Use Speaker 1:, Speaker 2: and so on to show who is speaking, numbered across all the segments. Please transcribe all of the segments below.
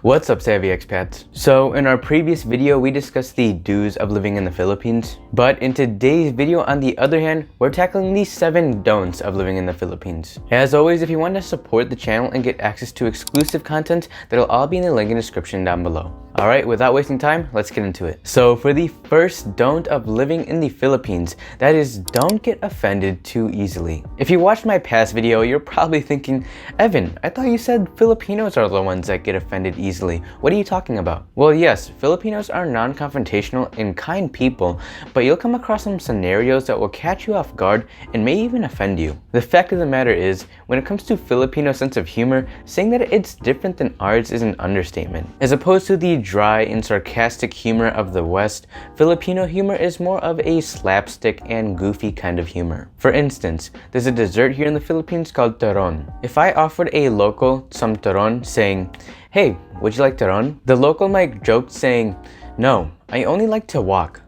Speaker 1: What's up, savvy expats? So in our previous video, we discussed the do's of living in the Philippines. But in today's video, on the other hand, we're tackling the 7 don'ts of living in the Philippines. As always, if you want to support the channel and get access to exclusive content, that'll all be in the link in the description down below. Alright, without wasting time, let's get into it. So for the first don't of living in the Philippines, that is, don't get offended too easily. If you watched my past video, you're probably thinking, Evan, I thought you said Filipinos are the ones that get offended easily. What are you talking about? Well, yes, Filipinos are non-confrontational and kind people, but you'll come across some scenarios that will catch you off guard and may even offend you. The fact of the matter is, when it comes to Filipino sense of humor, saying that it's different than ours is an understatement. As opposed to the dry and sarcastic humor of the West, Filipino humor is more of a slapstick and goofy kind of humor. For instance, there's a dessert here in the Philippines called turon. If I offered a local some turon saying, "Hey, would you like turon?" the local might joke saying, "No, I only like to walk."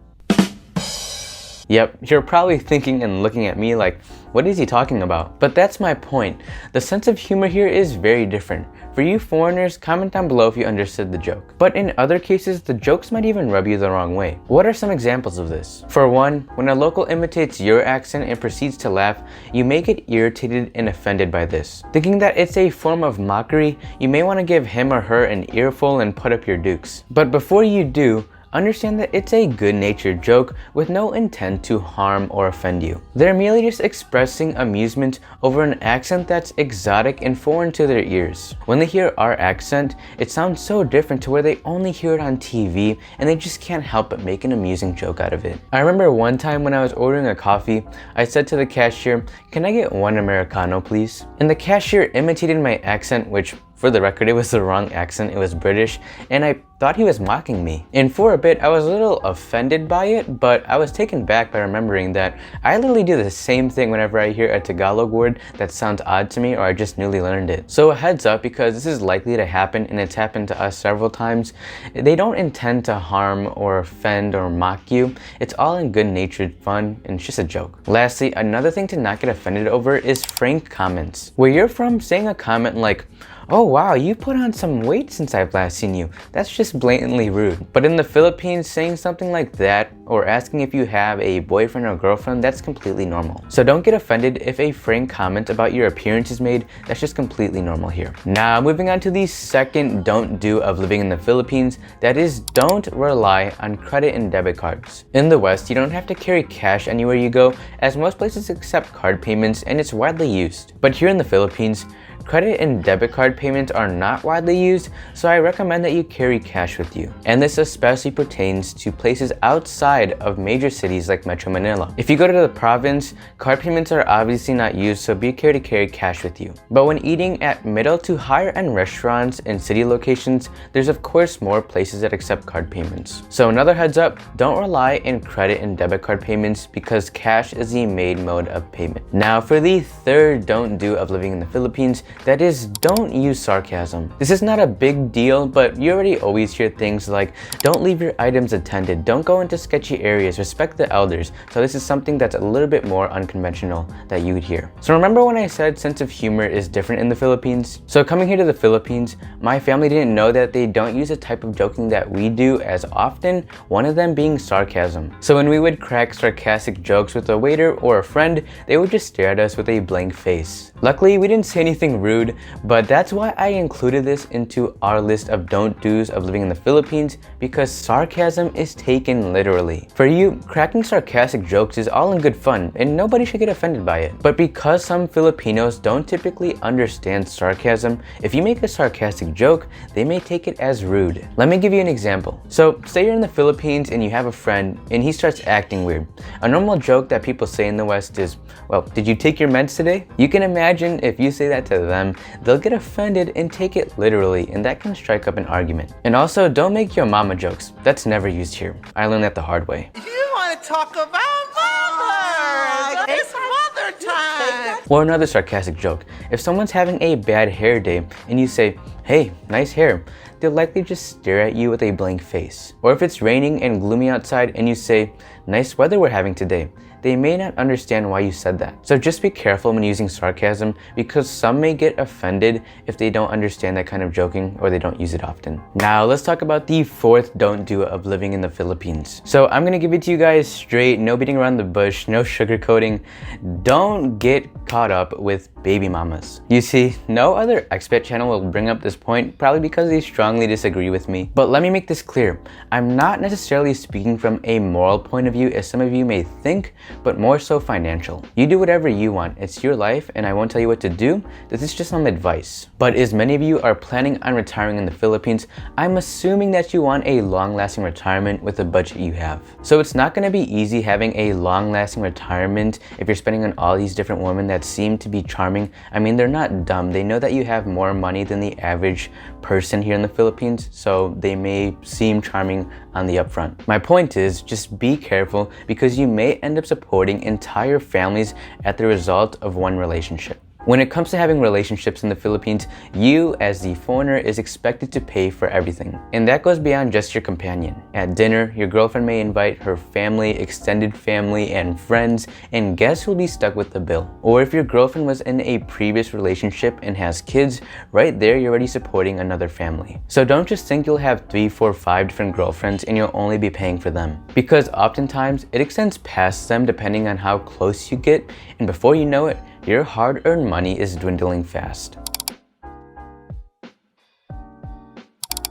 Speaker 1: Yep, you're probably thinking and looking at me like, what is he talking about? But that's my point. The sense of humor here is very different. For you foreigners, comment down below if you understood the joke. But in other cases, the jokes might even rub you the wrong way. What are some examples of this? For one, when a local imitates your accent and proceeds to laugh, you may get irritated and offended by this. Thinking that it's a form of mockery, you may want to give him or her an earful and put up your dukes. But before you do, understand that it's a good-natured joke with no intent to harm or offend you. They're merely just expressing amusement over an accent that's exotic and foreign to their ears. When they hear our accent, it sounds so different to where they only hear it on TV and they just can't help but make an amusing joke out of it. I remember one time when I was ordering a coffee, I said to the cashier, "Can I get one Americano, please?" And the cashier imitated my accent, which, for the record, it was the wrong accent, it was British, and I thought he was mocking me. And for a bit, I was a little offended by it, but I was taken back by remembering that I literally do the same thing whenever I hear a Tagalog word that sounds odd to me or I just newly learned it. So a heads up, because this is likely to happen and it's happened to us several times. They don't intend to harm or offend or mock you. It's all in good-natured fun and it's just a joke. Lastly, another thing to not get offended over is frank comments. Where you're from, saying a comment like, "Oh wow, you put on some weight since I've last seen you," that's just blatantly rude. But in the Philippines, saying something like that or asking if you have a boyfriend or girlfriend, that's completely normal. So don't get offended if a frank comment about your appearance is made. That's just completely normal here. Now, moving on to the second don't do of living in the Philippines, that is, don't rely on credit and debit cards. In the West, you don't have to carry cash anywhere you go, as most places accept card payments and it's widely used. But here in the Philippines, credit and debit card payments are not widely used, so I recommend that you carry cash with you. And this especially pertains to places outside of major cities like Metro Manila. If you go to the province, card payments are obviously not used, so be sure to carry cash with you. But when eating at middle to higher end restaurants in city locations, there's of course more places that accept card payments. So another heads up, don't rely on credit and debit card payments because cash is the main mode of payment. Now for the third don't do of living in the Philippines, that is, don't use sarcasm. This is not a big deal, but you already always hear things like, don't leave your items unattended, don't go into sketchy areas, respect the elders. So this is something that's a little bit more unconventional that you would hear. So remember when I said sense of humor is different in the Philippines? So coming here to the Philippines, my family didn't know that they don't use a type of joking that we do as often, one of them being sarcasm. So when we would crack sarcastic jokes with a waiter or a friend, they would just stare at us with a blank face. Luckily, we didn't say anything rude, but that's why I included this into our list of don't do's of living in the Philippines, because sarcasm is taken literally. For you, cracking sarcastic jokes is all in good fun and nobody should get offended by it. But because some Filipinos don't typically understand sarcasm, if you make a sarcastic joke, they may take it as rude. Let me give you an example. So say you're in the Philippines and you have a friend and he starts acting weird. A normal joke that people say in the West is, "Well, did you take your meds today?" You can imagine if you say that to them, they'll get offended and take it literally, and that can strike up an argument. And also, don't make your mama jokes. That's never used here. I learned that the hard way.
Speaker 2: You want to talk about mother? It's mother time!
Speaker 1: Or another sarcastic joke. If someone's having a bad hair day and you say, "Hey, nice hair," they'll likely just stare at you with a blank face. Or if it's raining and gloomy outside and you say, "Nice weather we're having today," they may not understand why you said that. So just be careful when using sarcasm, because some may get offended if they don't understand that kind of joking or they don't use it often. Now let's talk about the fourth don't do of living in the Philippines. So I'm gonna give it to you guys straight, no beating around the bush, no sugarcoating. Don't get caught up with baby mamas. You see, no other expat channel will bring up this point, probably because they strongly disagree with me. But let me make this clear. I'm not necessarily speaking from a moral point of view, as some of you may think, but more so financial. You do whatever you want. It's your life, and I won't tell you what to do. This is just some advice. But as many of you are planning on retiring in the Philippines, I'm assuming that you want a long-lasting retirement with the budget you have. So it's not going to be easy having a long-lasting retirement if you're spending on all these different women that seem to be charming. I mean, they're not dumb. They know that you have more money than the average person here in the Philippines, so they may seem charming on the upfront. My point is, just be careful, because you may end up supporting entire families at the result of one relationship. When it comes to having relationships in the Philippines, you as the foreigner is expected to pay for everything. And that goes beyond just your companion. At dinner, your girlfriend may invite her family, extended family, and friends, and guess who'll be stuck with the bill? Or if your girlfriend was in a previous relationship and has kids, right there you're already supporting another family. So don't just think you'll have 3, 4, 5 different girlfriends and you'll only be paying for them. Because oftentimes, it extends past them depending on how close you get, and before you know it, your hard-earned money is dwindling fast.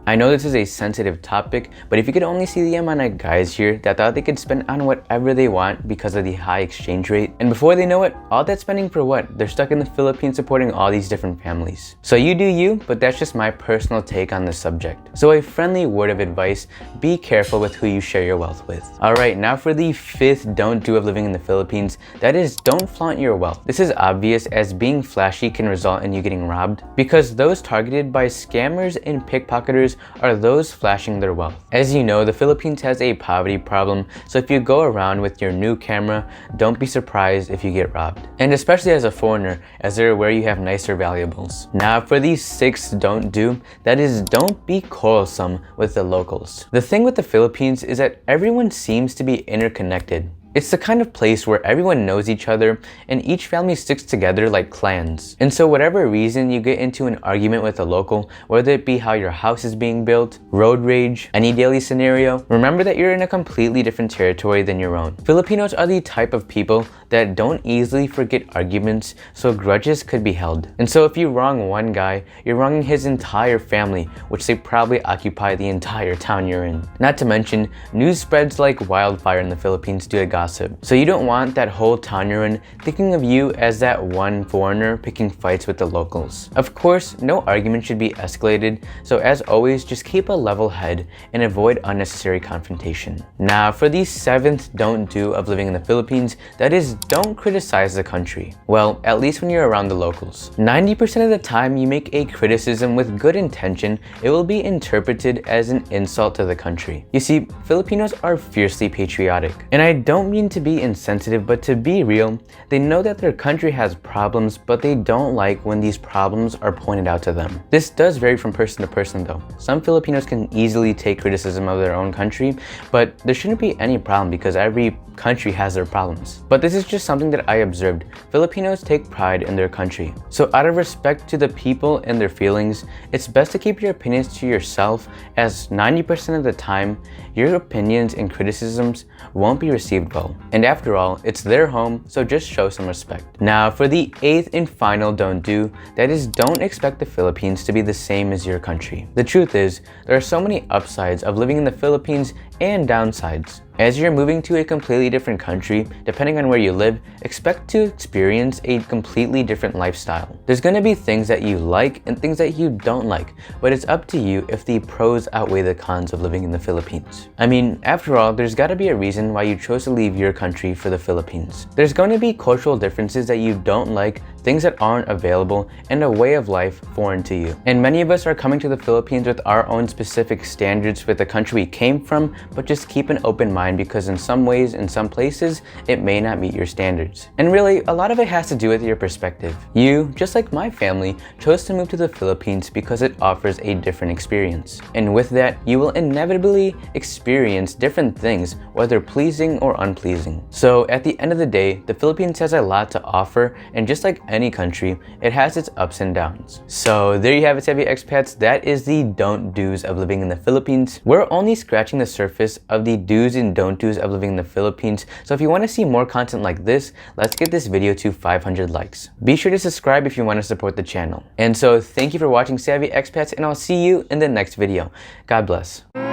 Speaker 1: I know this is a sensitive topic, but if you could only see the amount of guys here that thought they could spend on whatever they want because of the high exchange rate, and before they know it, all that spending for what? They're stuck in the Philippines supporting all these different families. So you do you, but that's just my personal take on the subject. So a friendly word of advice, be careful with who you share your wealth with. Alright, now for the fifth don't do of living in the Philippines, that is, don't flaunt your wealth. This is obvious, as being flashy can result in you getting robbed, because those targeted by scammers and pickpocketers are those flashing their wealth. As you know, the Philippines has a poverty problem, so if you go around with your new camera, don't be surprised if you get robbed. And especially as a foreigner, as they're aware you have nicer valuables. Now for the sixth don't do, that is, don't be quarrelsome with the locals. The thing with the Philippines is that everyone seems to be interconnected. It's the kind of place where everyone knows each other and each family sticks together like clans. And so whatever reason you get into an argument with a local, whether it be how your house is being built, road rage, any daily scenario, remember that you're in a completely different territory than your own. Filipinos are the type of people that don't easily forget arguments, so grudges could be held. And so if you wrong one guy, you're wronging his entire family, which they probably occupy the entire town you're in. Not to mention, news spreads like wildfire in the Philippines due to gossip. So you don't want that whole town you're in thinking of you as that one foreigner picking fights with the locals. Of course, no argument should be escalated, so as always, just keep a level head and avoid unnecessary confrontation. Now for the seventh don't do of living in the Philippines, that is, don't criticize the country. Well, at least when you're around the locals. 90% of the time you make a criticism with good intention, it will be interpreted as an insult to the country. You see, Filipinos are fiercely patriotic. And I don't mean to be insensitive, but to be real, they know that their country has problems, but they don't like when these problems are pointed out to them. This does vary from person to person though. Some Filipinos can easily take criticism of their own country, but there shouldn't be any problem because every country has their problems. But this is just something that I observed. Filipinos take pride in their country. So out of respect to the people and their feelings, it's best to keep your opinions to yourself, as 90% of the time, your opinions and criticisms won't be received well. And after all, it's their home, so just show some respect. Now for the eighth and final don't do, that is, don't expect the Philippines to be the same as your country. The truth is, there are so many upsides of living in the Philippines and downsides. As you're moving to a completely different country, depending on where you live, expect to experience a completely different lifestyle. There's going to be things that you like and things that you don't like, but it's up to you if the pros outweigh the cons of living in the Philippines. I mean, after all, there's got to be a reason why you chose to leave your country for the Philippines. There's going to be cultural differences that you don't like things that aren't available, and a way of life foreign to you. And many of us are coming to the Philippines with our own specific standards with the country we came from, but just keep an open mind because in some ways, in some places, it may not meet your standards. And really, a lot of it has to do with your perspective. You, just like my family, chose to move to the Philippines because it offers a different experience. And with that, you will inevitably experience different things, whether pleasing or unpleasing. So at the end of the day, the Philippines has a lot to offer, and just like any country, it has its ups and downs. So there you have it, savvy expats. That is the don't do's of living in the Philippines. We're only scratching the surface of the do's and don't do's of living in the Philippines. So if you want to see more content like this, let's get this video to 500 likes. Be sure to subscribe if you want to support the channel. And so thank you for watching, savvy expats, and I'll see you in the next video. God bless.